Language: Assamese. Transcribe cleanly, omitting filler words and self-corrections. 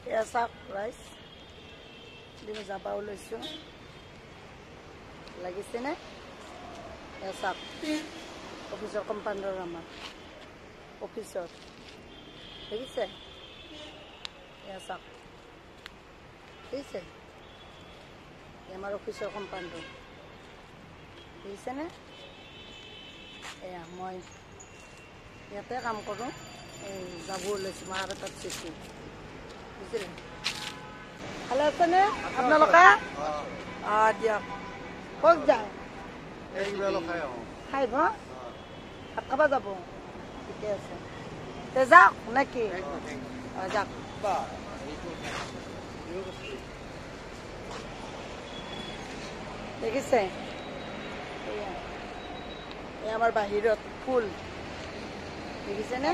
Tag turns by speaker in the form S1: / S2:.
S1: এয়া চাওক ৰাইজ দিনে যাবা ওলাইছোঁ লাগিছেনে এয়া চাওক অফিচৰ কম্পাউণ্ডৰ আমাৰ অফিচত দেখিছে এয়া চাওক দেখিছে আমাৰ অফিচৰ কম্পাউণ্ডৰ দেখিছেনে এয়া মই ইয়াতে কাম কৰোঁ এই যাব ওলাইছোঁ মাৰ তাত চিঠি বুজিলে ভালে আছেনে আপোনালোকে অঁ দিয়ক ক'ত যায় খাইব ভাত খাব যাব ঠিকে আছে তে যাওক নেকি অঁ যাওক দেখিছে এই আমাৰ বাহিৰত ফুল দেখিছেনে